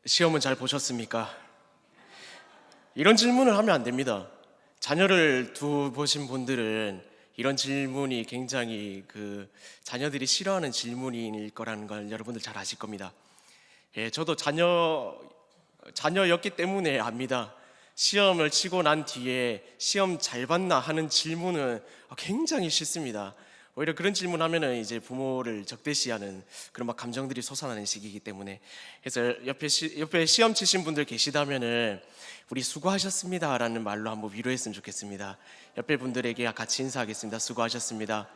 시험은 잘 보셨습니까? 이런 질문을 하면 안 됩니다. 자녀를 두 보신 분들은 이런 질문이 굉장히 자녀들이 싫어하는 질문일 거라는 걸 여러분들 잘 아실 겁니다. 저도 자녀였기 때문에 압니다. 시험을 치고 난 뒤에 시험 잘 봤나 하는 질문은 굉장히 싫습니다. 오히려 그런 질문하면은 이제 부모를 적대시하는 그런 막 감정들이 솟아나는 시기이기 때문에. 그래서 옆에 시험 치신 분들 계시다면은 우리 수고하셨습니다라는 말로 한번 위로했으면 좋겠습니다. 옆에 분들에게 같이 인사하겠습니다. 수고하셨습니다.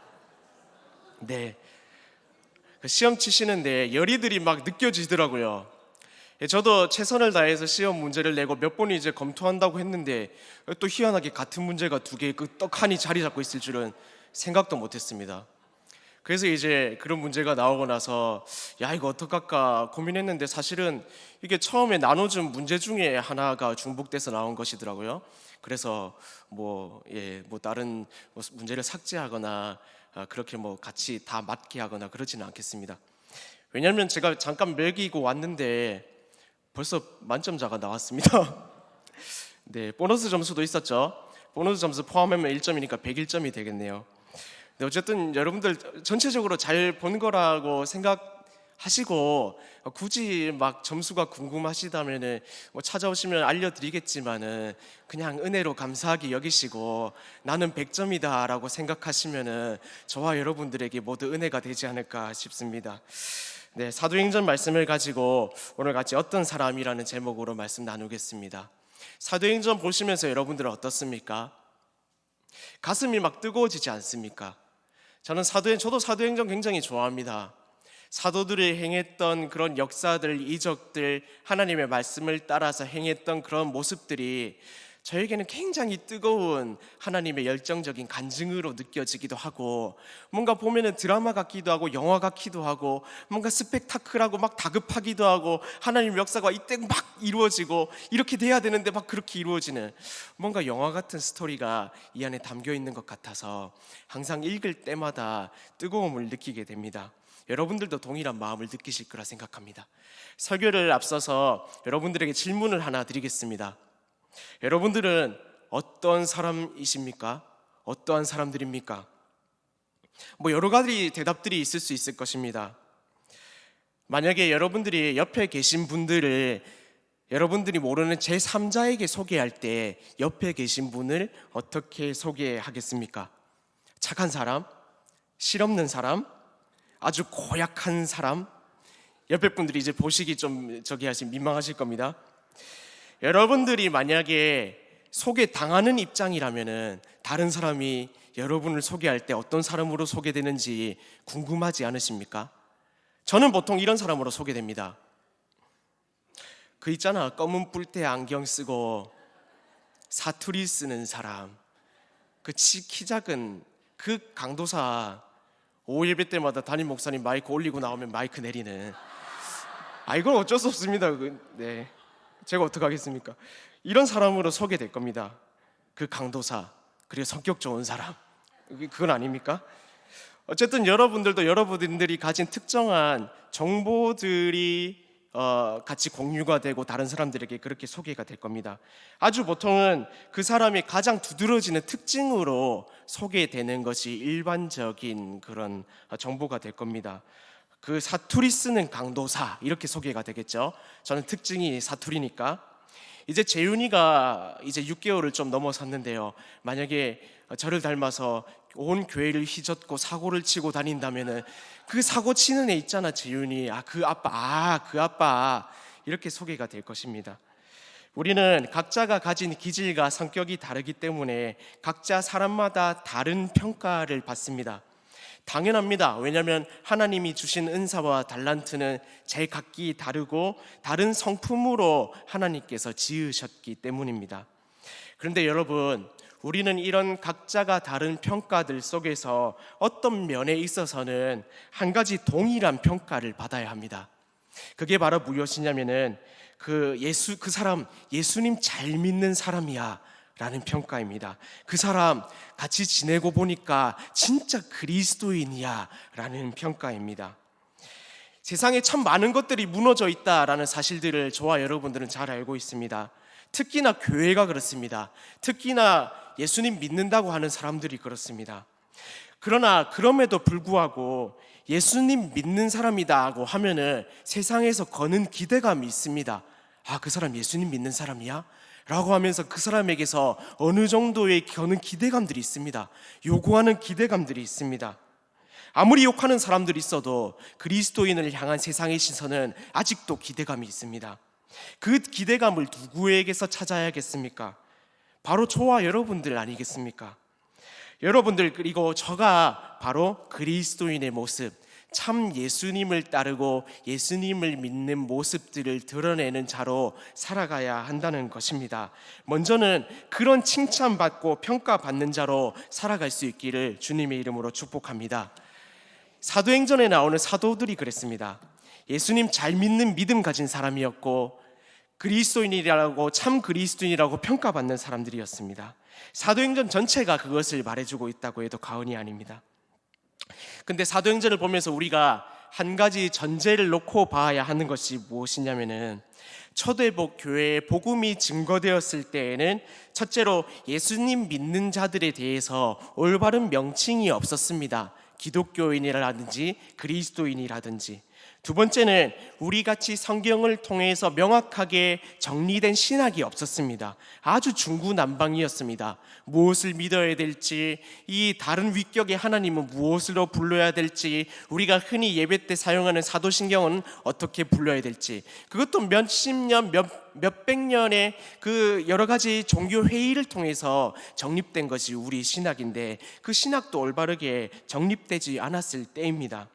네. 시험 치시는데 열의들이 막 느껴지더라고요. 저도 최선을 다해서 시험 문제를 내고 몇 번 이제 검토한다고 했는데 또 희한하게 같은 문제가 두 개 떡하니 자리 잡고 있을 줄은 생각도 못했습니다. 그래서 이제 그런 문제가 나오고 나서 야 이거 어떡할까 고민했는데 사실은 이게 처음에 나눠준 문제 중에 하나가 중복돼서 나온 것이더라고요. 그래서 다른 문제를 삭제하거나 그렇게 같이 다 맞게 하거나 그러지는 않겠습니다. 왜냐하면 제가 잠깐 매기고 왔는데 벌써 만점자가 나왔습니다. 네, 보너스 점수도 있었죠. 보너스 점수 포함하면 1점이니까 101점이 되겠네요. 근데 어쨌든 여러분들 전체적으로 잘 본 거라고 생각하시고 굳이 막 점수가 궁금하시다면은 찾아오시면 알려드리겠지만은 그냥 은혜로 감사하게 여기시고 나는 100점이다라고 생각하시면은 저와 여러분들에게 모두 은혜가 되지 않을까 싶습니다. 네, 사도행전 말씀을 가지고 오늘 같이 어떤 사람이라는 제목으로 말씀 나누겠습니다. 사도행전 보시면서 여러분들은 어떻습니까? 가슴이 막 뜨거워지지 않습니까? 저도 사도행전 굉장히 좋아합니다. 사도들이 행했던 그런 역사들, 이적들, 하나님의 말씀을 따라서 행했던 그런 모습들이 저에게는 굉장히 뜨거운 하나님의 열정적인 간증으로 느껴지기도 하고, 뭔가 보면은 드라마 같기도 하고 영화 같기도 하고 뭔가 스펙타클하고 막 다급하기도 하고, 하나님의 역사가 이때 막 이루어지고 이렇게 돼야 되는데 막 그렇게 이루어지는 뭔가 영화 같은 스토리가 이 안에 담겨 있는 것 같아서 항상 읽을 때마다 뜨거움을 느끼게 됩니다. 여러분들도 동일한 마음을 느끼실 거라 생각합니다. 설교를 앞서서 여러분들에게 질문을 하나 드리겠습니다. 여러분들은 어떤 사람이십니까? 어떠한 사람들입니까? 여러 가지 대답들이 있을 수 있을 것입니다. 만약에 여러분들이 옆에 계신 분들을 여러분들이 모르는 제3자에게 소개할 때 옆에 계신 분을 어떻게 소개하겠습니까? 착한 사람? 실없는 사람? 아주 고약한 사람? 옆에 분들이 이제 보시기 좀 민망하실 겁니다. 여러분들이 만약에 소개당하는 입장이라면은 다른 사람이 여러분을 소개할 때 어떤 사람으로 소개되는지 궁금하지 않으십니까? 저는 보통 이런 사람으로 소개됩니다. 있잖아, 검은 뿔테 안경 쓰고 사투리 쓰는 사람, 키 작은 강도사, 오예배 때마다 담임 목사님 마이크 올리고 나오면 마이크 내리는, 이건 어쩔 수 없습니다. 네, 제가 어떡하겠습니까? 이런 사람으로 소개될 겁니다. 강도사, 그리고 성격 좋은 사람, 그건 아닙니까? 어쨌든 여러분들이 가진 특정한 정보들이 같이 공유가 되고 다른 사람들에게 그렇게 소개가 될 겁니다. 아주 보통은 그 사람이 가장 두드러지는 특징으로 소개되는 것이 일반적인 그런 정보가 될 겁니다. 사투리 쓰는 강도사, 이렇게 소개가 되겠죠. 저는 특징이 사투리니까. 이제 재윤이가 이제 6개월을 좀 넘어섰는데요. 만약에 저를 닮아서 온 교회를 휘젓고 사고를 치고 다닌다면은 사고 치는 애 있잖아, 재윤이. 그 아빠. 이렇게 소개가 될 것입니다. 우리는 각자가 가진 기질과 성격이 다르기 때문에 각자 사람마다 다른 평가를 받습니다. 당연합니다. 왜냐하면 하나님이 주신 은사와 달란트는 제각기 다르고 다른 성품으로 하나님께서 지으셨기 때문입니다. 그런데 여러분, 우리는 이런 각자가 다른 평가들 속에서 어떤 면에 있어서는 한 가지 동일한 평가를 받아야 합니다. 그게 바로 무엇이냐면은 그 사람 예수님 잘 믿는 사람이야 라는 평가입니다. 그 사람 같이 지내고 보니까 진짜 그리스도인이야 라는 평가입니다. 세상에 참 많은 것들이 무너져 있다라는 사실들을 저와 여러분들은 잘 알고 있습니다. 특히나 교회가 그렇습니다. 특히나 예수님 믿는다고 하는 사람들이 그렇습니다. 그러나 그럼에도 불구하고 예수님 믿는 사람이다고 하면은 세상에서 거는 기대감이 있습니다. 아, 그 사람 예수님 믿는 사람이야? 라고 하면서 그 사람에게서 어느 정도의 거는 기대감들이 있습니다. 요구하는 기대감들이 있습니다. 아무리 욕하는 사람들이 있어도 그리스도인을 향한 세상의 시선은 아직도 기대감이 있습니다. 그 기대감을 누구에게서 찾아야겠습니까? 바로 저와 여러분들 아니겠습니까? 여러분들, 그리고 저가 바로 그리스도인의 모습, 참 예수님을 따르고 예수님을 믿는 모습들을 드러내는 자로 살아가야 한다는 것입니다. 먼저는 그런 칭찬받고 평가받는 자로 살아갈 수 있기를 주님의 이름으로 축복합니다. 사도행전에 나오는 사도들이 그랬습니다. 예수님 잘 믿는 믿음 가진 사람이었고 그리스도인이라고, 참 그리스도인이라고 평가받는 사람들이었습니다. 사도행전 전체가 그것을 말해주고 있다고 해도 과언이 아닙니다. 근데 사도행전을 보면서 우리가 한 가지 전제를 놓고 봐야 하는 것이 무엇이냐면은, 초대복 교회의 복음이 증거되었을 때에는 첫째로 예수님 믿는 자들에 대해서 올바른 명칭이 없었습니다. 기독교인이라든지 그리스도인이라든지. 두 번째는 우리같이 성경을 통해서 명확하게 정리된 신학이 없었습니다. 아주 중구난방이었습니다. 무엇을 믿어야 될지, 이 다른 위격의 하나님은 무엇으로 불러야 될지, 우리가 흔히 예배 때 사용하는 사도신경은 어떻게 불러야 될지, 그것도 몇십 년, 몇백 년의 그 여러 가지 종교 회의를 통해서 정립된 것이 우리 신학인데, 그 신학도 올바르게 정립되지 않았을 때입니다.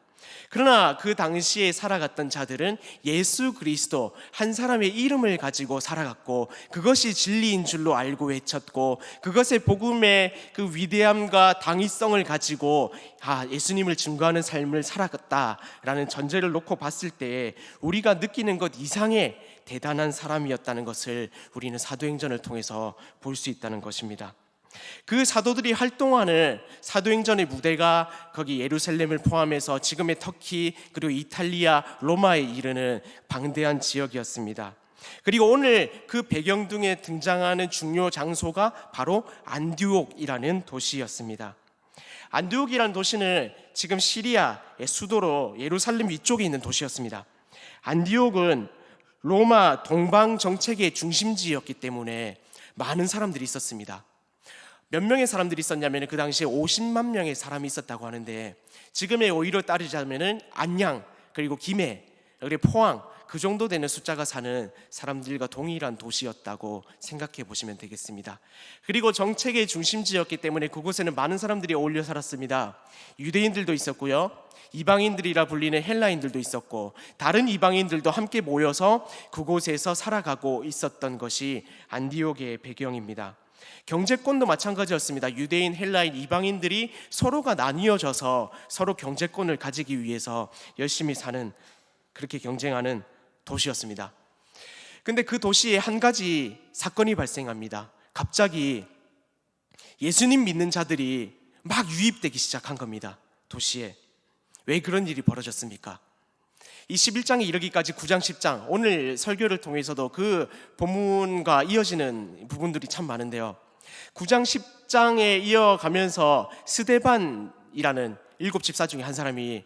그러나 그 당시에 살아갔던 자들은 예수 그리스도 한 사람의 이름을 가지고 살아갔고, 그것이 진리인 줄로 알고 외쳤고, 그것의 복음의 그 위대함과 당위성을 가지고 예수님을 증거하는 삶을 살아갔다라는 전제를 놓고 봤을 때 우리가 느끼는 것 이상의 대단한 사람이었다는 것을 우리는 사도행전을 통해서 볼 수 있다는 것입니다. 그 사도들이 활동하는 사도행전의 무대가 거기 예루살렘을 포함해서 지금의 터키, 그리고 이탈리아, 로마에 이르는 방대한 지역이었습니다. 그리고 오늘 그 배경 등에 등장하는 중요 장소가 바로 안디옥이라는 도시였습니다. 안디옥이라는 도시는 지금 시리아의 수도로 예루살렘 위쪽에 있는 도시였습니다. 안디옥은 로마 동방 정책의 중심지였기 때문에 많은 사람들이 있었습니다. 몇 명의 사람들이 있었냐면 그 당시에 50만 명의 사람이 있었다고 하는데, 지금의 오히려 따르자면 안양, 그리고 김해, 그리고 포항, 그 정도 되는 숫자가 사는 사람들과 동일한 도시였다고 생각해 보시면 되겠습니다. 그리고 정책의 중심지였기 때문에 그곳에는 많은 사람들이 어울려 살았습니다. 유대인들도 있었고요, 이방인들이라 불리는 헬라인들도 있었고, 다른 이방인들도 함께 모여서 그곳에서 살아가고 있었던 것이 안디옥의 배경입니다. 경제권도 마찬가지였습니다. 유대인, 헬라인, 이방인들이 서로가 나뉘어져서 서로 경제권을 가지기 위해서 열심히 사는, 그렇게 경쟁하는 도시였습니다. 근데 그 도시에 한 가지 사건이 발생합니다. 갑자기 예수님 믿는 자들이 막 유입되기 시작한 겁니다. 도시에. 왜 그런 일이 벌어졌습니까? 이 11장에 이르기까지 9장, 10장, 오늘 설교를 통해서도 그 본문과 이어지는 부분들이 참 많은데요, 9장, 10장에 이어가면서 스데반이라는 7집사 중에 한 사람이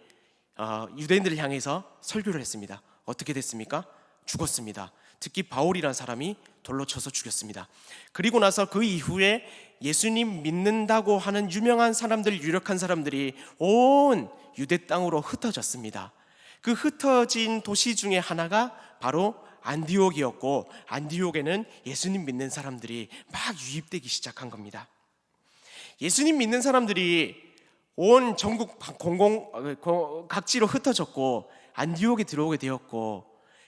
유대인들을 향해서 설교를 했습니다. 어떻게 됐습니까? 죽었습니다. 특히 바울이라는 사람이 돌로 쳐서 죽였습니다. 그리고 나서 그 이후에 예수님 믿는다고 하는 유명한 사람들, 유력한 사람들이 온 유대 땅으로 흩어졌습니다. 그 흩어진 도시 중에 하나가 바로 안디옥이었고, 안디옥에는 예수님 믿는 사람들이 막 유입되기 시작한 겁니다. 예수님 믿는 사람들이 온 전국 각지로 흩어졌고 안디옥에 들어오게 되었고,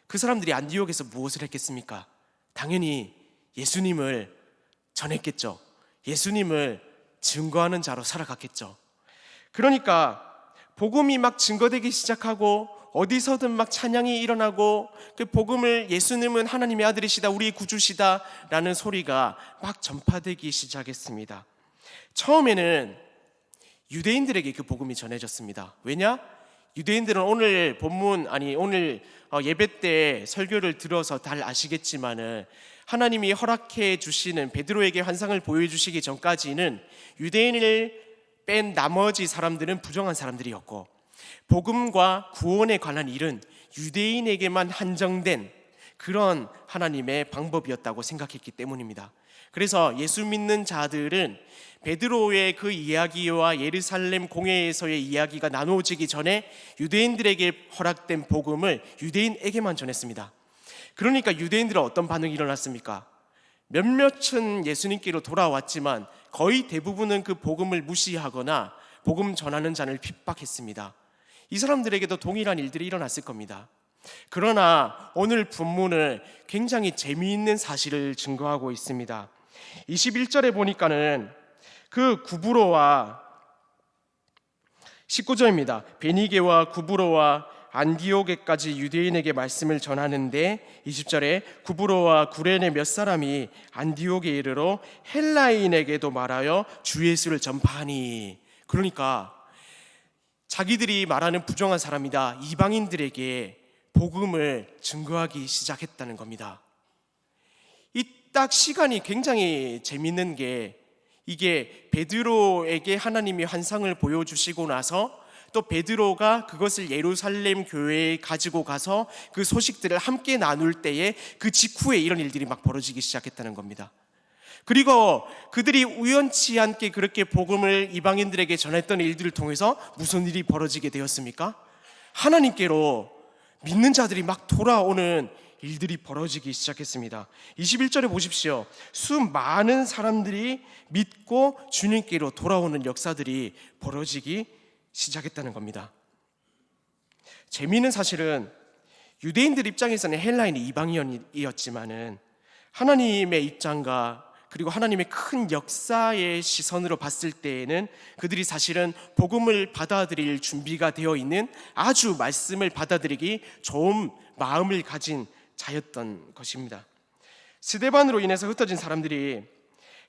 그 사람들이 안디옥에서 무엇을 했겠습니까? 당연히 예수님을 전했겠죠. 예수님을 증거하는 자로 살아갔겠죠. 그러니까 복음이 막 증거되기 시작하고 어디서든 막 찬양이 일어나고, 그 복음을, 예수님은 하나님의 아들이시다, 우리 구주시다 라는 소리가 막 전파되기 시작했습니다. 처음에는 유대인들에게 그 복음이 전해졌습니다. 왜냐? 유대인들은 오늘 본문 오늘 예배 때 설교를 들어서 잘 아시겠지만은 하나님이 허락해 주시는 베드로에게 환상을 보여주시기 전까지는 유대인을 뺀 나머지 사람들은 부정한 사람들이었고, 복음과 구원에 관한 일은 유대인에게만 한정된 그런 하나님의 방법이었다고 생각했기 때문입니다. 그래서 예수 믿는 자들은 베드로의 그 이야기와 예루살렘 공회에서의 이야기가 나누어지기 전에 유대인들에게 허락된 복음을 유대인에게만 전했습니다. 그러니까 유대인들은 어떤 반응이 일어났습니까? 몇몇은 예수님께로 돌아왔지만 거의 대부분은 그 복음을 무시하거나 복음 전하는 자를 핍박했습니다. 이 사람들에게도 동일한 일들이 일어났을 겁니다. 그러나 오늘 본문은 굉장히 재미있는 사실을 증거하고 있습니다. 21절에 보니까는 그 구브로와 19절입니다. 베니게와 구브로와 안디오게까지 유대인에게 말씀을 전하는데 20절에 구브로와 구레네 몇 사람이 안디오게 이르러 헬라인에게도 말하여 주 예수를 전파하니. 그러니까 자기들이 말하는 부정한 사람이다, 이방인들에게 복음을 증거하기 시작했다는 겁니다. 이 딱 시간이 굉장히 재밌는 게, 이게 베드로에게 하나님이 환상을 보여주시고 나서 또 베드로가 그것을 예루살렘 교회에 가지고 가서 그 소식들을 함께 나눌 때에 그 직후에 이런 일들이 막 벌어지기 시작했다는 겁니다. 그리고 그들이 우연치 않게 그렇게 복음을 이방인들에게 전했던 일들을 통해서 무슨 일이 벌어지게 되었습니까? 하나님께로 믿는 자들이 막 돌아오는 일들이 벌어지기 시작했습니다. 21절에 보십시오. 수많은 사람들이 믿고 주님께로 돌아오는 역사들이 벌어지기 시작했다는 겁니다. 재미있는 사실은 유대인들 입장에서는 헬라인이 이방인이었지만은 하나님의 입장과 그리고 하나님의 큰 역사의 시선으로 봤을 때에는 그들이 사실은 복음을 받아들일 준비가 되어 있는, 아주 말씀을 받아들이기 좋은 마음을 가진 자였던 것입니다. 스데반으로 인해서 흩어진 사람들이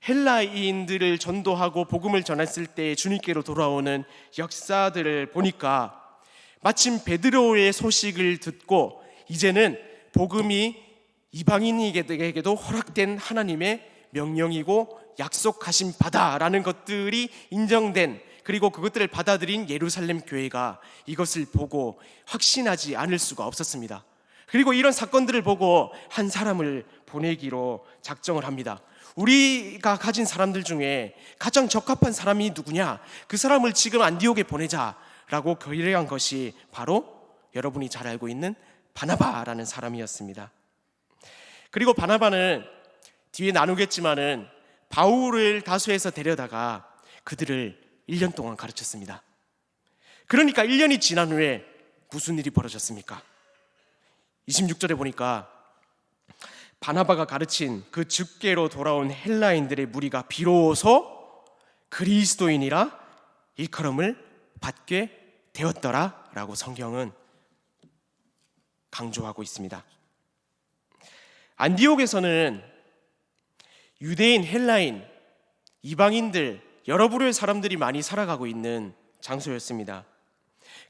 헬라인들을 전도하고 복음을 전했을 때 주님께로 돌아오는 역사들을 보니까 마침 베드로의 소식을 듣고 이제는 복음이 이방인에게도 허락된 하나님의 명령이고 약속하신 바다라는 것들이 인정된, 그리고 그것들을 받아들인 예루살렘 교회가 이것을 보고 확신하지 않을 수가 없었습니다. 그리고 이런 사건들을 보고 한 사람을 보내기로 작정을 합니다. 우리가 가진 사람들 중에 가장 적합한 사람이 누구냐? 그 사람을 지금 안디옥에 보내자라고 결의한 것이 바로 여러분이 잘 알고 있는 바나바라는 사람이었습니다. 그리고 바나바는 뒤에 나누겠지만은 바울을 다수에서 데려다가 그들을 1년 동안 가르쳤습니다. 그러니까 1년이 지난 후에 무슨 일이 벌어졌습니까? 26절에 보니까 바나바가 가르친 그 줍게로 돌아온 헬라인들의 무리가 비로소 그리스도인이라 일컬음을 받게 되었더라 라고 성경은 강조하고 있습니다. 안디옥에서는 유대인, 헬라인, 이방인들 여러 부류의 사람들이 많이 살아가고 있는 장소였습니다.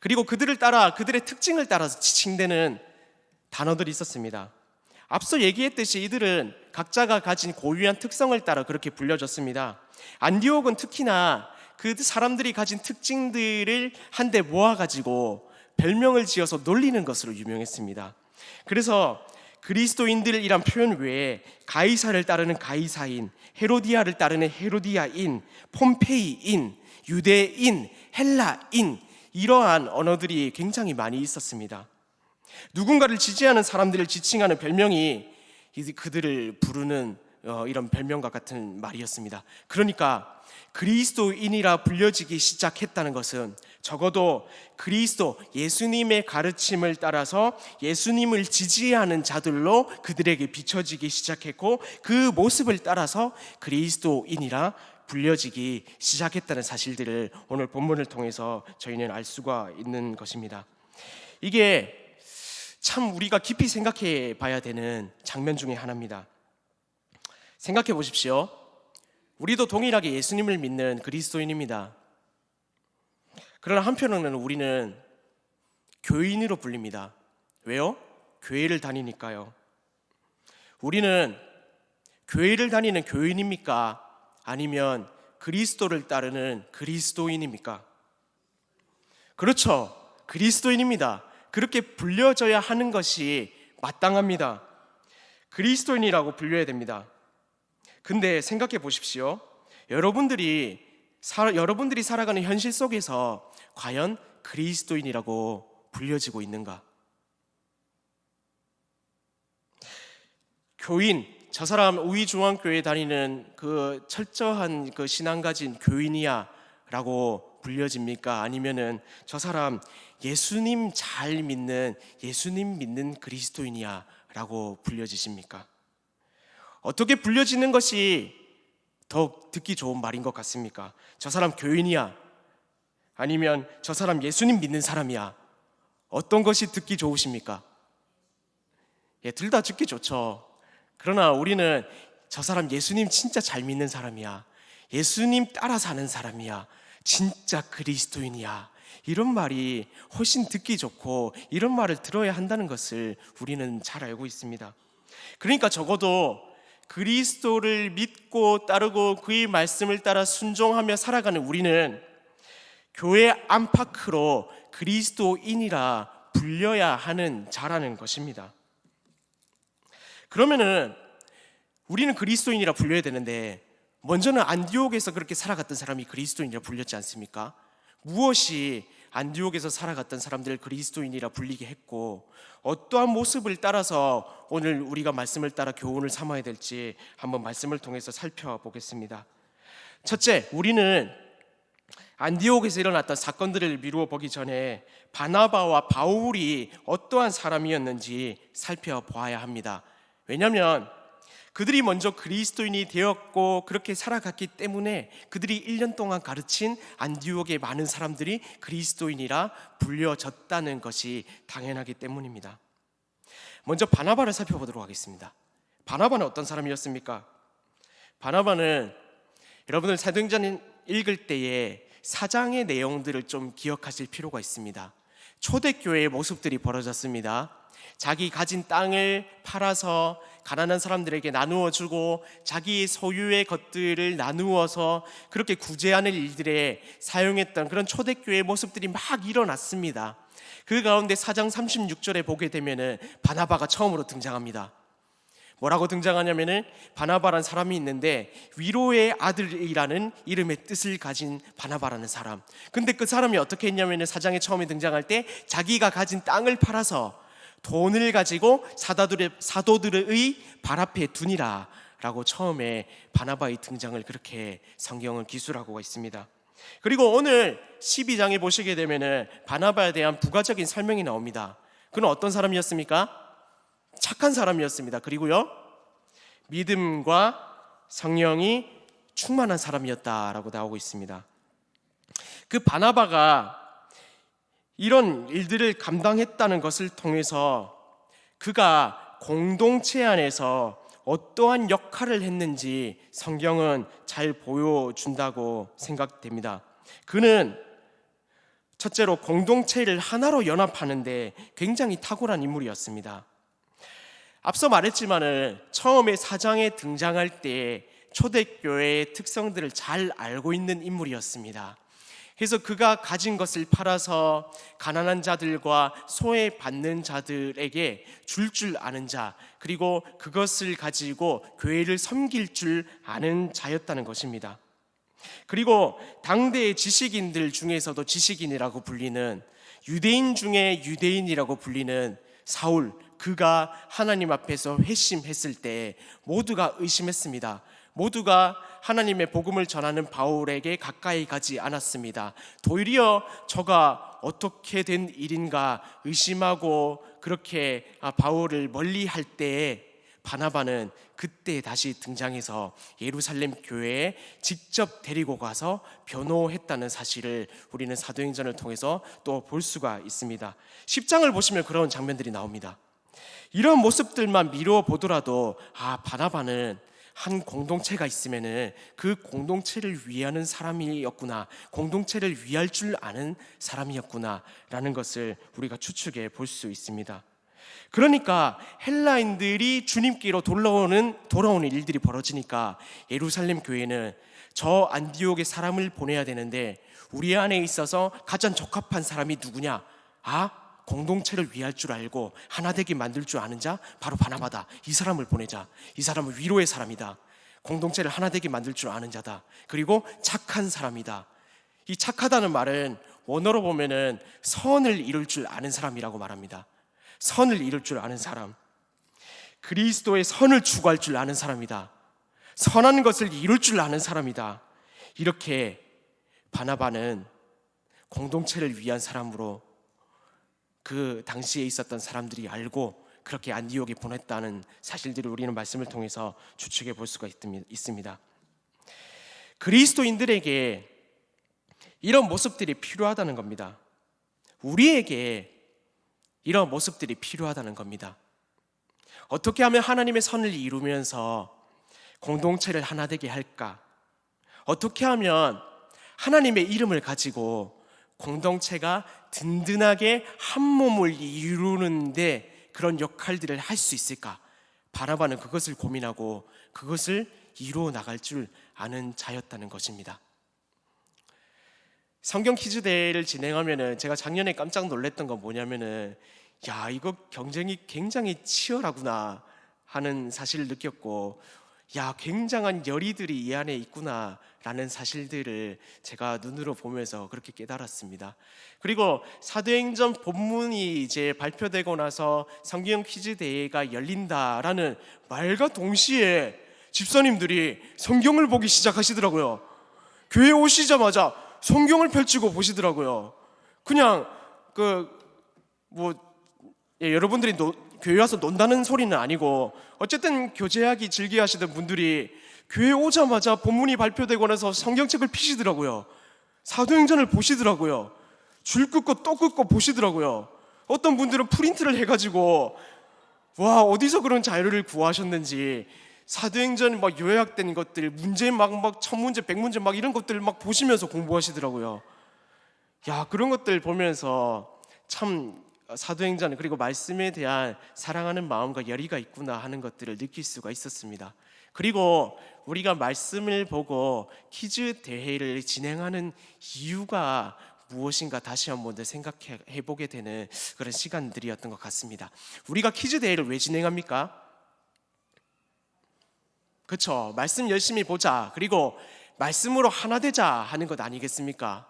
그리고 그들을 따라, 그들의 특징을 따라서 지칭되는 단어들이 있었습니다. 앞서 얘기했듯이 이들은 각자가 가진 고유한 특성을 따라 그렇게 불려졌습니다. 안디옥은 특히나 그 사람들이 가진 특징들을 한데 모아가지고 별명을 지어서 놀리는 것으로 유명했습니다. 그래서 그리스도인들이란 표현 외에 가이사를 따르는 가이사인, 헤로디아를 따르는 헤로디아인, 폼페이인, 유대인, 헬라인, 이러한 언어들이 굉장히 많이 있었습니다. 누군가를 지지하는 사람들을 지칭하는 별명이 그들을 부르는 이런 별명과 같은 말이었습니다. 그러니까 그리스도인이라 불려지기 시작했다는 것은 적어도 그리스도 예수님의 가르침을 따라서 예수님을 지지하는 자들로 그들에게 비춰지기 시작했고, 그 모습을 따라서 그리스도인이라 불려지기 시작했다는 사실들을 오늘 본문을 통해서 저희는 알 수가 있는 것입니다. 이게 참 우리가 깊이 생각해 봐야 되는 장면 중에 하나입니다. 생각해 보십시오. 우리도 동일하게 예수님을 믿는 그리스도인입니다. 그러나 한편으로는 우리는 교인으로 불립니다. 왜요? 교회를 다니니까요. 우리는 교회를 다니는 교인입니까? 아니면 그리스도를 따르는 그리스도인입니까? 그렇죠. 그리스도인입니다. 그렇게 불려져야 하는 것이 마땅합니다. 그리스도인이라고 불려야 됩니다. 근데 생각해 보십시오. 여러분들이 살아가는 현실 속에서 과연 그리스도인이라고 불려지고 있는가? 교인, 저 사람 우이중앙교회 다니는 그 철저한 그 신앙 가진 교인이야 라고 불려집니까? 아니면은 저 사람 예수님 잘 믿는, 예수님 믿는 그리스도인이야 라고 불려지십니까? 어떻게 불려지는 것이 더욱 듣기 좋은 말인 것 같습니까? 저 사람 교인이야, 아니면 저 사람 예수님 믿는 사람이야, 어떤 것이 듣기 좋으십니까? 둘 다 듣기 좋죠. 그러나 우리는 저 사람 예수님 진짜 잘 믿는 사람이야, 예수님 따라 사는 사람이야, 진짜 그리스도인이야, 이런 말이 훨씬 듣기 좋고 이런 말을 들어야 한다는 것을 우리는 잘 알고 있습니다. 그러니까 적어도 그리스도를 믿고 따르고 그의 말씀을 따라 순종하며 살아가는 우리는 교회 안팎으로 그리스도인이라 불려야 하는 자라는 것입니다. 그러면은 우리는 그리스도인이라 불려야 되는데, 먼저는 안디옥에서 그렇게 살아갔던 사람이 그리스도인이라 불렸지 않습니까? 무엇이 안디옥에서 살아갔던 사람들을 그리스도인이라 불리게 했고, 어떠한 모습을 따라서 오늘 우리가 말씀을 따라 교훈을 삼아야 될지 한번 말씀을 통해서 살펴보겠습니다. 첫째, 우리는 안디옥에서 일어났던 사건들을 미루어 보기 전에 바나바와 바울이 어떠한 사람이었는지 살펴보아야 합니다. 왜냐하면 그들이 먼저 그리스도인이 되었고 그렇게 살아갔기 때문에 그들이 1년 동안 가르친 안디옥의 많은 사람들이 그리스도인이라 불려졌다는 것이 당연하기 때문입니다. 먼저 바나바를 살펴보도록 하겠습니다. 바나바는 어떤 사람이었습니까? 바나바는 여러분들 사도행전 읽을 때에 사장의 내용들을 좀 기억하실 필요가 있습니다. 초대교회의 모습들이 벌어졌습니다. 자기 가진 땅을 팔아서 가난한 사람들에게 나누어 주고 자기 소유의 것들을 나누어서 그렇게 구제하는 일들에 사용했던 그런 초대교회의 모습들이 막 일어났습니다. 그 가운데 4장 36절에 보게 되면은 바나바가 처음으로 등장합니다. 뭐라고 등장하냐면은 바나바라는 사람이 있는데 위로의 아들이라는 이름의 뜻을 가진 바나바라는 사람. 근데 그 사람이 어떻게 했냐면은 4장에 처음에 등장할 때 자기가 가진 땅을 팔아서 돈을 가지고 사도들의 발 앞에 두니라 라고 처음에 바나바의 등장을 그렇게 성경은 기술하고 있습니다. 그리고 오늘 12장에 보시게 되면은 바나바에 대한 부가적인 설명이 나옵니다. 그는 어떤 사람이었습니까? 착한 사람이었습니다. 그리고요, 믿음과 성령이 충만한 사람이었다라고 나오고 있습니다. 그 바나바가 이런 일들을 감당했다는 것을 통해서 그가 공동체 안에서 어떠한 역할을 했는지 성경은 잘 보여준다고 생각됩니다. 그는 첫째로 공동체를 하나로 연합하는데 굉장히 탁월한 인물이었습니다. 앞서 말했지만은 처음에 4장에 등장할 때 초대교회의 특성들을 잘 알고 있는 인물이었습니다. 그래서 그가 가진 것을 팔아서 가난한 자들과 소외받는 자들에게 줄 아는 자, 그리고 그것을 가지고 교회를 섬길 줄 아는 자였다는 것입니다. 그리고 당대의 지식인들 중에서도 지식인이라고 불리는, 유대인 중에 유대인이라고 불리는 사울, 그가 하나님 앞에서 회심했을 때 모두가 의심했습니다. 모두가 하나님의 복음을 전하는 바울에게 가까이 가지 않았습니다. 도리어 저가 어떻게 된 일인가 의심하고 그렇게 바울을 멀리할 때에 바나바는 그때 다시 등장해서 예루살렘 교회에 직접 데리고 가서 변호했다는 사실을 우리는 사도행전을 통해서 또 볼 수가 있습니다. 10장을 보시면 그런 장면들이 나옵니다. 이런 모습들만 미루어 보더라도 바나바는 한 공동체가 있으면은 그 공동체를 위하는 사람이었구나, 공동체를 위할 줄 아는 사람이었구나라는 것을 우리가 추측해 볼 수 있습니다. 그러니까 헬라인들이 주님께로 돌아오는 일들이 벌어지니까 예루살렘 교회는 저 안디옥에 사람을 보내야 되는데 우리 안에 있어서 가장 적합한 사람이 누구냐? 공동체를 위할 줄 알고 하나 되게 만들 줄 아는 자 바로 바나바다. 이 사람을 보내자. 이 사람은 위로의 사람이다. 공동체를 하나 되게 만들 줄 아는 자다. 그리고 착한 사람이다. 이 착하다는 말은 원어로 보면은 선을 이룰 줄 아는 사람이라고 말합니다. 선을 이룰 줄 아는 사람, 그리스도의 선을 추구할 줄 아는 사람이다. 선한 것을 이룰 줄 아는 사람이다. 이렇게 바나바는 공동체를 위한 사람으로 그 당시에 있었던 사람들이 알고 그렇게 안디옥에 보냈다는 사실들을 우리는 말씀을 통해서 추측해 볼 수가 있습니다. 그리스도인들에게 이런 모습들이 필요하다는 겁니다. 우리에게 이런 모습들이 필요하다는 겁니다. 어떻게 하면 하나님의 선을 이루면서 공동체를 하나 되게 할까? 어떻게 하면 하나님의 이름을 가지고 공동체가 든든하게 한 몸을 이루는데 그런 역할들을 할 수 있을까? 바나바는 그것을 고민하고 그것을 이루어 나갈 줄 아는 자였다는 것입니다. 성경 퀴즈 대회를 진행하면은 제가 작년에 깜짝 놀랐던 건 뭐냐면은 이거 경쟁이 굉장히 치열하구나 하는 사실을 느꼈고 굉장한 열의들이 이 안에 있구나 라는 사실들을 제가 눈으로 보면서 그렇게 깨달았습니다. 그리고 사도행전 본문이 이제 발표되고 나서 성경 퀴즈 대회가 열린다라는 말과 동시에 집사님들이 성경을 보기 시작하시더라고요. 교회 오시자마자 성경을 펼치고 보시더라고요. 그냥 여러분들이 교회 와서 논다는 소리는 아니고 어쨌든 교제하기 즐겨하시던 분들이 교회 오자마자 본문이 발표되고 나서 성경책을 피시더라고요. 사도행전을 보시더라고요. 줄 긋고 또 긋고 보시더라고요. 어떤 분들은 프린트를 해가지고 어디서 그런 자료를 구하셨는지 사도행전 요약된 것들, 문제 천 문제, 100문제 이런 것들 보시면서 공부하시더라고요. 그런 것들 보면서 참 사도행전 그리고 말씀에 대한 사랑하는 마음과 열의가 있구나 하는 것들을 느낄 수가 있었습니다. 그리고 우리가 말씀을 보고 퀴즈 대회를 진행하는 이유가 무엇인가 다시 한번 더 생각해 보게 되는 그런 시간들이었던 것 같습니다. 우리가 퀴즈 대회를 왜 진행합니까? 그렇죠. 말씀 열심히 보자. 그리고 말씀으로 하나 되자 하는 것 아니겠습니까?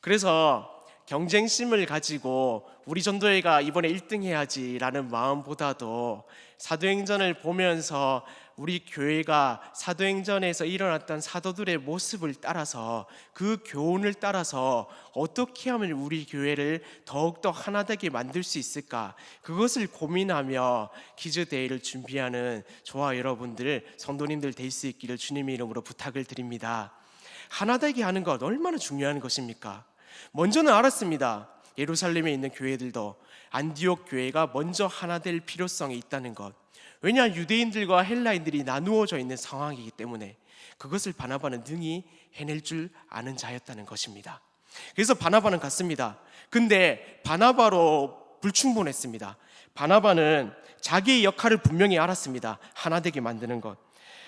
그래서 경쟁심을 가지고 우리 전도회가 이번에 1등 해야지라는 마음보다도 사도행전을 보면서 우리 교회가 사도행전에서 일어났던 사도들의 모습을 따라서 그 교훈을 따라서 어떻게 하면 우리 교회를 더욱더 하나되게 만들 수 있을까, 그것을 고민하며 퀴즈 대회를 준비하는 저와 여러분들 성도님들 될 수 있기를 주님의 이름으로 부탁을 드립니다. 하나되게 하는 것 얼마나 중요한 것입니까? 먼저는 알았습니다. 예루살렘에 있는 교회들도 안디옥 교회가 먼저 하나 될 필요성이 있다는 것. 왜냐, 유대인들과 헬라인들이 나누어져 있는 상황이기 때문에 그것을 바나바는 능히 해낼 줄 아는 자였다는 것입니다. 그래서 바나바는 갔습니다. 근데 바나바로 불충분했습니다. 바나바는 자기의 역할을 분명히 알았습니다. 하나 되게 만드는 것.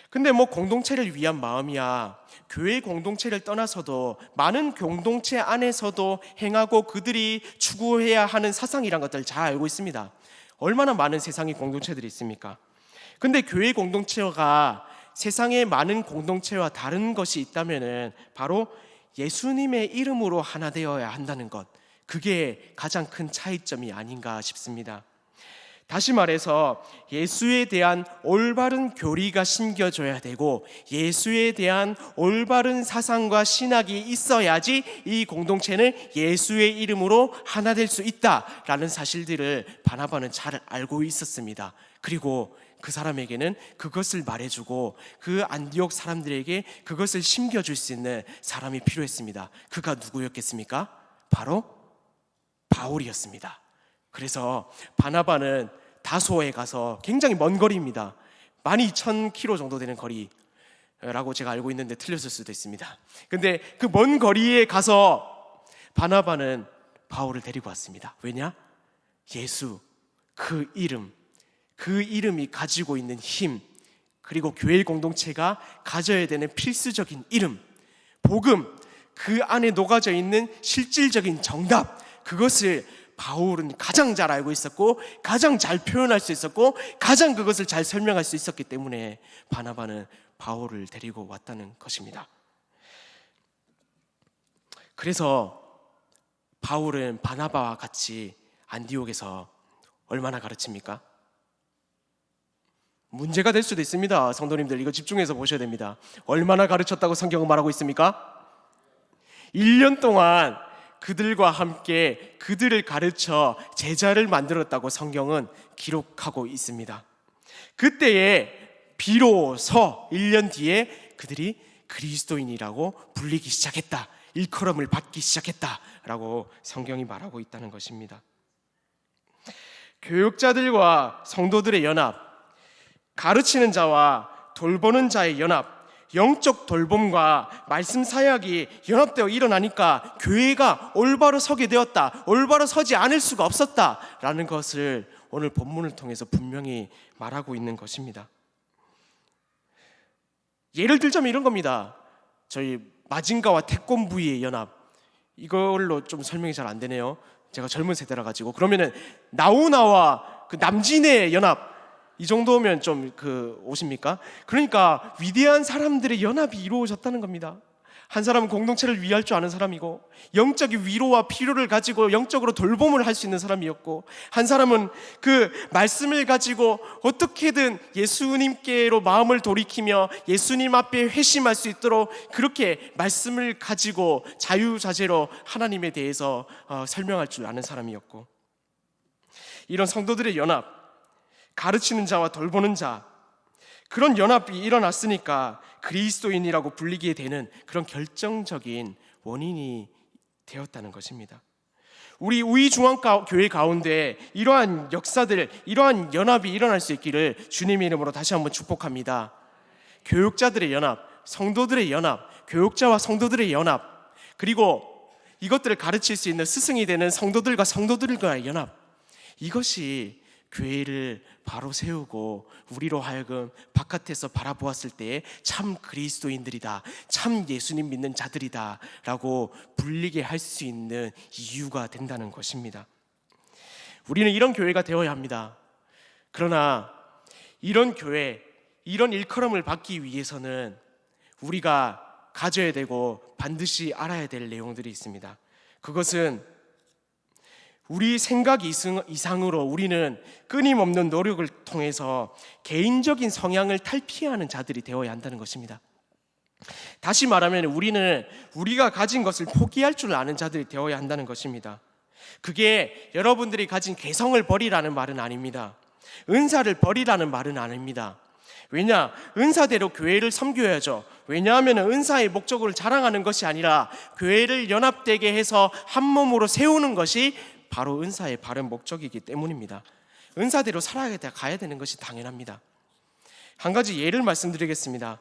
근데 공동체를 위한 마음이야. 교회 공동체를 떠나서도 많은 공동체 안에서도 행하고 그들이 추구해야 하는 사상이란 것들 잘 알고 있습니다. 얼마나 많은 세상의 공동체들이 있습니까? 근데 교회 공동체가 세상의 많은 공동체와 다른 것이 있다면은 바로 예수님의 이름으로 하나 되어야 한다는 것, 그게 가장 큰 차이점이 아닌가 싶습니다. 다시 말해서 예수에 대한 올바른 교리가 심겨져야 되고 예수에 대한 올바른 사상과 신학이 있어야지 이 공동체는 예수의 이름으로 하나 될 수 있다라는 사실들을 바나바는 잘 알고 있었습니다. 그리고 그 사람에게는 그것을 말해주고 그 안디옥 사람들에게 그것을 심겨줄 수 있는 사람이 필요했습니다. 그가 누구였겠습니까? 바로 바울이었습니다. 그래서 바나바는 다소에 가서, 굉장히 먼 거리입니다. 12,000km 정도 되는 거리라고 제가 알고 있는데 틀렸을 수도 있습니다. 근데 그 먼 거리에 가서 바나바는 바울을 데리고 왔습니다. 왜냐? 예수, 그 이름이 가지고 있는 힘, 그리고 교회 공동체가 가져야 되는 필수적인 이름, 복음, 그 안에 녹아져 있는 실질적인 정답, 그것을 바울은 가장 잘 알고 있었고 가장 잘 표현할 수 있었고 가장 그것을 잘 설명할 수 있었기 때문에 바나바는 바울을 데리고 왔다는 것입니다. 그래서 바울은 바나바와 같이 안디옥에서 얼마나 가르칩니까? 문제가 될 수도 있습니다. 성도님들, 이거 집중해서 보셔야 됩니다. 얼마나 가르쳤다고 성경은 말하고 있습니까? 1년 동안 그들과 함께 그들을 가르쳐 제자를 만들었다고 성경은 기록하고 있습니다. 그때에 비로소 1년 뒤에 그들이 그리스도인이라고 불리기 시작했다, 일컬음을 받기 시작했다라고 성경이 말하고 있다는 것입니다. 교육자들과 성도들의 연합, 가르치는 자와 돌보는 자의 연합, 영적 돌봄과 말씀 사역이 연합되어 일어나니까 교회가 올바로 서게 되었다, 올바로 서지 않을 수가 없었다라는 것을 오늘 본문을 통해서 분명히 말하고 있는 것입니다. 예를 들자면 이런 겁니다. 저희 마징가와 태권부의 연합, 이걸로 좀 설명이 잘 안 되네요. 제가 젊은 세대라 가지고. 그러면은 나우나와 그 남진의 연합, 이 정도면 좀 오십니까? 그러니까 위대한 사람들의 연합이 이루어졌다는 겁니다. 한 사람은 공동체를 위할 줄 아는 사람이고, 영적인 위로와 필요를 가지고 영적으로 돌봄을 할 수 있는 사람이었고, 한 사람은 그 말씀을 가지고 어떻게든 예수님께로 마음을 돌이키며 예수님 앞에 회심할 수 있도록 그렇게 말씀을 가지고 자유자재로 하나님에 대해서 설명할 줄 아는 사람이었고, 이런 성도들의 연합, 가르치는 자와 돌보는 자, 그런 연합이 일어났으니까 그리스도인이라고 불리게 되는 그런 결정적인 원인이 되었다는 것입니다. 우리 우이중앙교회 가운데 이러한 역사들, 이러한 연합이 일어날 수 있기를 주님의 이름으로 다시 한번 축복합니다. 교육자들의 연합, 성도들의 연합, 교육자와 성도들의 연합, 그리고 이것들을 가르칠 수 있는 스승이 되는 성도들과 성도들과의 연합, 이것이 교회를 바로 세우고 우리로 하여금 바깥에서 바라보았을 때 참 그리스도인들이다, 참 예수님 믿는 자들이다 라고 불리게 할 수 있는 이유가 된다는 것입니다. 우리는 이런 교회가 되어야 합니다. 그러나 이런 교회, 이런 일컬음을 받기 위해서는 우리가 가져야 되고 반드시 알아야 될 내용들이 있습니다. 그것은 우리 생각 이상으로 우리는 끊임없는 노력을 통해서 개인적인 성향을 탈피하는 자들이 되어야 한다는 것입니다. 다시 말하면 우리는 우리가 가진 것을 포기할 줄 아는 자들이 되어야 한다는 것입니다. 그게 여러분들이 가진 개성을 버리라는 말은 아닙니다. 은사를 버리라는 말은 아닙니다. 왜냐? 은사대로 교회를 섬겨야죠. 왜냐하면 은사의 목적을 자랑하는 것이 아니라 교회를 연합되게 해서 한 몸으로 세우는 것이 바로 은사의 바른 목적이기 때문입니다. 은사대로 살아가야 되는 것이 당연합니다. 한 가지 예를 말씀드리겠습니다.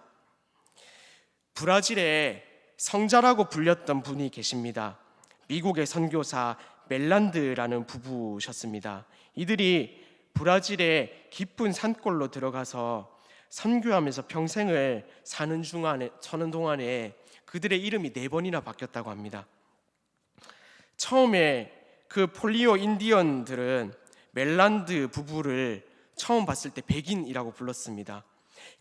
브라질에 성자라고 불렸던 분이 계십니다. 미국의 선교사 멜란드라는 부부셨습니다. 이들이 브라질의 깊은 산골로 들어가서 선교하면서 평생을 사는 동안에 그들의 이름이 4번이나 바뀌었다고 합니다. 처음에 그 폴리오 인디언들은 멜란드 부부를 처음 봤을 때 백인이라고 불렀습니다.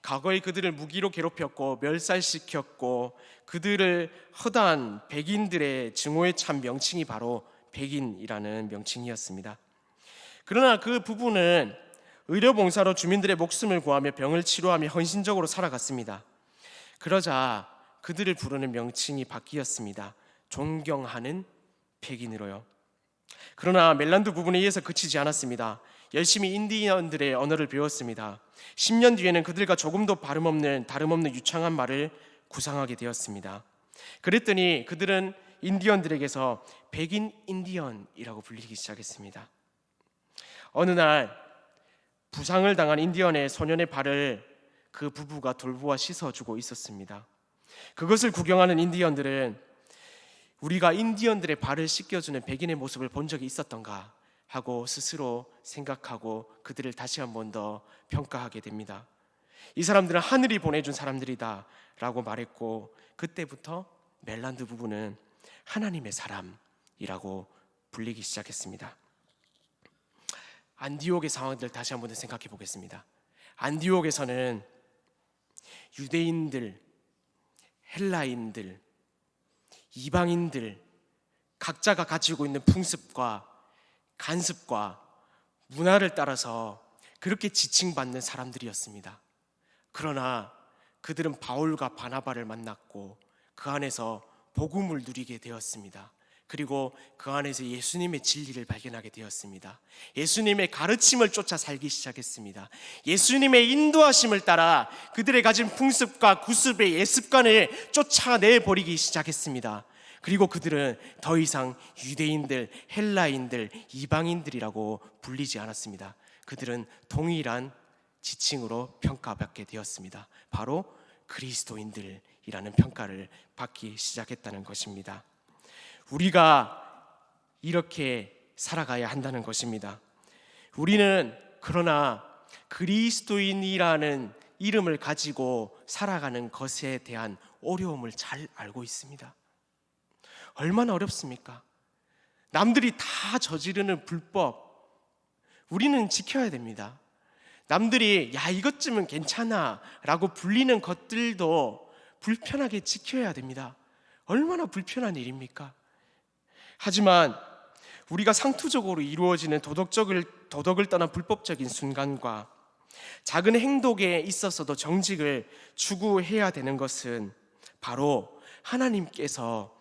과거에 그들을 무기로 괴롭혔고 멸살시켰고 그들을 허다한 백인들의 증오에 찬 명칭이 바로 백인이라는 명칭이었습니다. 그러나 그 부부는 의료봉사로 주민들의 목숨을 구하며 병을 치료하며 헌신적으로 살아갔습니다. 그러자 그들을 부르는 명칭이 바뀌었습니다. 존경하는 백인으로요. 그러나 멜란드 부분에 의해서 그치지 않았습니다. 열심히 인디언들의 언어를 배웠습니다. 10년 뒤에는 그들과 조금도 다름없는 유창한 말을 구상하게 되었습니다. 그랬더니 그들은 인디언들에게서 백인 인디언이라고 불리기 시작했습니다. 어느 날 부상을 당한 인디언의 소년의 발을 그 부부가 돌보아 씻어주고 있었습니다. 그것을 구경하는 인디언들은 우리가 인디언들의 발을 씻겨주는 백인의 모습을 본 적이 있었던가 하고 스스로 생각하고 그들을 다시 한 번 더 평가하게 됩니다. 이 사람들은 하늘이 보내준 사람들이다 라고 말했고, 그때부터 멜란드 부부는 하나님의 사람이라고 불리기 시작했습니다. 안디옥의 상황들 다시 한 번 더 생각해 보겠습니다. 안디옥에서는 유대인들, 헬라인들, 이방인들 각자가 가지고 있는 풍습과 간습과 문화를 따라서 그렇게 지칭받는 사람들이었습니다. 그러나 그들은 바울과 바나바를 만났고 그 안에서 복음을 누리게 되었습니다. 그리고 그 안에서 예수님의 진리를 발견하게 되었습니다. 예수님의 가르침을 쫓아 살기 시작했습니다. 예수님의 인도하심을 따라 그들의 가진 풍습과 구습의 예습관을 쫓아내버리기 시작했습니다. 그리고 그들은 더 이상 유대인들, 헬라인들, 이방인들이라고 불리지 않았습니다. 그들은 동일한 지칭으로 평가받게 되었습니다. 바로 그리스도인들이라는 평가를 받기 시작했다는 것입니다. 우리가 이렇게 살아가야 한다는 것입니다. 우리는 그러나 그리스도인이라는 이름을 가지고 살아가는 것에 대한 어려움을 잘 알고 있습니다. 얼마나 어렵습니까? 남들이 다 저지르는 불법, 우리는 지켜야 됩니다. 남들이 야 이것쯤은 괜찮아 라고 불리는 것들도 불편하게 지켜야 됩니다. 얼마나 불편한 일입니까? 하지만 우리가 상투적으로 이루어지는 도덕을 떠난 불법적인 순간과 작은 행동에 있어서도 정직을 추구해야 되는 것은 바로 하나님께서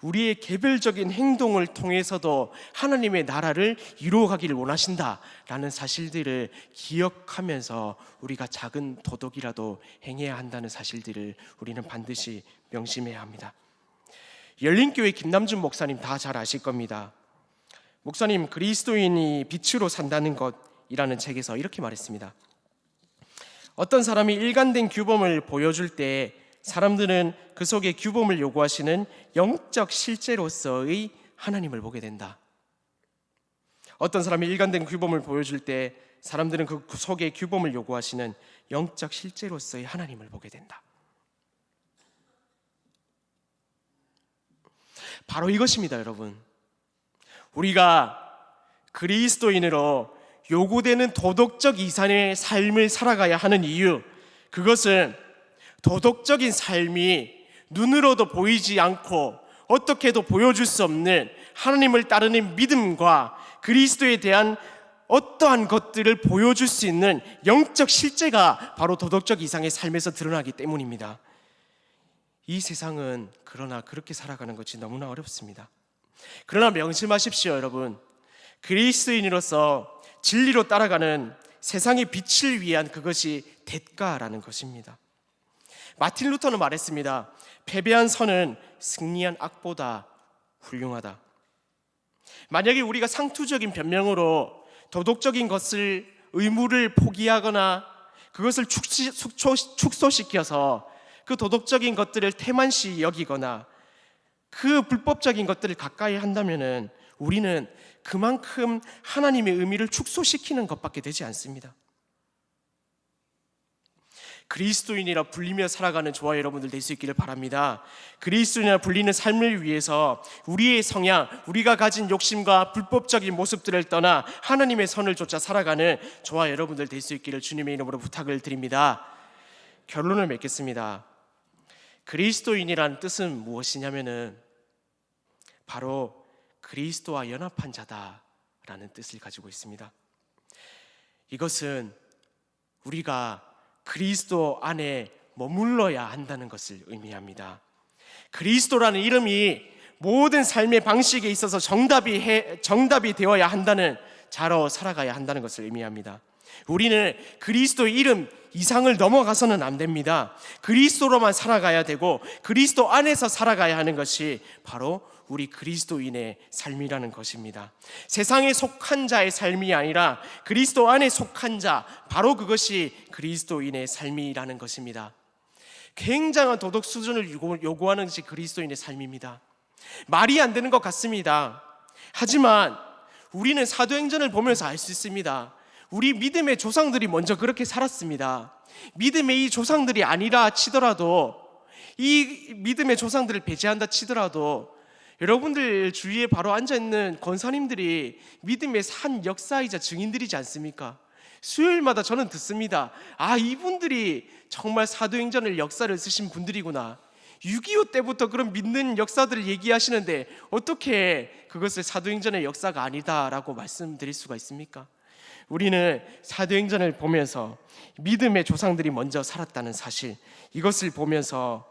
우리의 개별적인 행동을 통해서도 하나님의 나라를 이루어가기를 원하신다라는 사실들을 기억하면서 우리가 작은 도덕이라도 행해야 한다는 사실들을 우리는 반드시 명심해야 합니다. 열린교회 김남준 목사님 다 잘 아실 겁니다. 목사님 그리스도인이 빛으로 산다는 것이라는 책에서 이렇게 말했습니다. 어떤 사람이 일관된 규범을 보여줄 때 사람들은 그 속에 규범을 요구하시는 영적 실제로서의 하나님을 보게 된다. 어떤 사람이 일관된 규범을 보여줄 때 사람들은 그 속에 규범을 요구하시는 영적 실제로서의 하나님을 보게 된다. 바로 이것입니다, 여러분. 우리가 그리스도인으로 요구되는 도덕적 이상의 삶을 살아가야 하는 이유, 그것은 도덕적인 삶이 눈으로도 보이지 않고 어떻게도 보여줄 수 없는 하나님을 따르는 믿음과 그리스도에 대한 어떠한 것들을 보여줄 수 있는 영적 실제가 바로 도덕적 이상의 삶에서 드러나기 때문입니다. 이 세상은 그러나 그렇게 살아가는 것이 너무나 어렵습니다. 그러나 명심하십시오, 여러분. 그리스도인으로서 진리로 따라가는 세상의 빛을 위한 그것이 대가라는 것입니다. 마틴 루터는 말했습니다. 패배한 선은 승리한 악보다 훌륭하다. 만약에 우리가 상투적인 변명으로 도덕적인 것을 의무를 포기하거나 그것을 축소시켜서 그 도덕적인 것들을 태만시 여기거나 그 불법적인 것들을 가까이 한다면 우리는 그만큼 하나님의 의미를 축소시키는 것밖에 되지 않습니다. 그리스도인이라 불리며 살아가는 저와 여러분들 될 수 있기를 바랍니다. 그리스도인이라 불리는 삶을 위해서 우리의 성향, 우리가 가진 욕심과 불법적인 모습들을 떠나 하나님의 선을 쫓아 살아가는 저와 여러분들 될 수 있기를 주님의 이름으로 부탁을 드립니다. 결론을 맺겠습니다. 그리스도인이라는 뜻은 무엇이냐면은 바로 그리스도와 연합한 자다라는 뜻을 가지고 있습니다. 이것은 우리가 그리스도 안에 머물러야 한다는 것을 의미합니다. 그리스도라는 이름이 모든 삶의 방식에 있어서 정답이 되어야 한다는 자로 살아가야 한다는 것을 의미합니다. 우리는 그리스도의 이름 이상을 넘어가서는 안 됩니다. 그리스도로만 살아가야 되고 그리스도 안에서 살아가야 하는 것이 바로 우리 그리스도인의 삶이라는 것입니다. 세상에 속한 자의 삶이 아니라 그리스도 안에 속한 자, 바로 그것이 그리스도인의 삶이라는 것입니다. 굉장한 도덕 수준을 요구하는 것이 그리스도인의 삶입니다. 말이 안 되는 것 같습니다. 하지만 우리는 사도행전을 보면서 알 수 있습니다. 우리 믿음의 조상들이 먼저 그렇게 살았습니다. 믿음의 이 조상들이 아니라 치더라도, 이 믿음의 조상들을 배제한다 치더라도 여러분들 주위에 바로 앉아있는 권사님들이 믿음의 한 역사이자 증인들이지 않습니까? 수요일마다 저는 듣습니다. 아, 이분들이 정말 사도행전을 역사를 쓰신 분들이구나. 6.25 때부터 그런 믿는 역사들을 얘기하시는데 어떻게 그것을 사도행전의 역사가 아니다라고 말씀드릴 수가 있습니까? 우리는 사도행전을 보면서 믿음의 조상들이 먼저 살았다는 사실, 이것을 보면서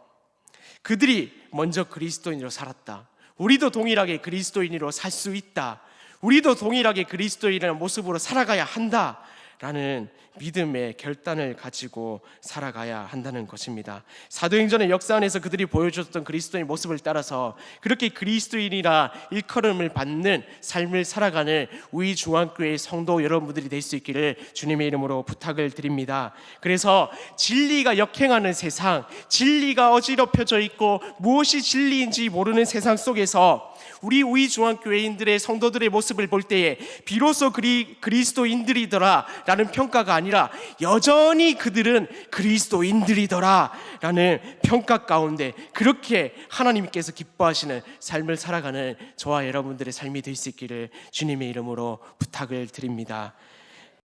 그들이 먼저 그리스도인으로 살았다. 우리도 동일하게 그리스도인으로 살 수 있다. 우리도 동일하게 그리스도인의 모습으로 살아가야 한다라는 믿음의 결단을 가지고 살아가야 한다는 것입니다. 사도행전의 역사 안에서 그들이 보여줬던 그리스도의 모습을 따라서 그렇게 그리스도인이라 일컬음을 받는 삶을 살아가는 우리 중앙교회 성도 여러분들이 될 수 있기를 주님의 이름으로 부탁을 드립니다. 그래서 진리가 역행하는 세상, 진리가 어지럽혀져 있고 무엇이 진리인지 모르는 세상 속에서 우리 중앙교회인들의 성도들의 모습을 볼 때에 비로소 그리스도인들이더라 라는 평가가 아니라 여전히 그들은 그리스도인들이더라 라는 평가 가운데 그렇게 하나님께서 기뻐하시는 삶을 살아가는 저와 여러분들의 삶이 될 수 있기를 주님의 이름으로 부탁을 드립니다.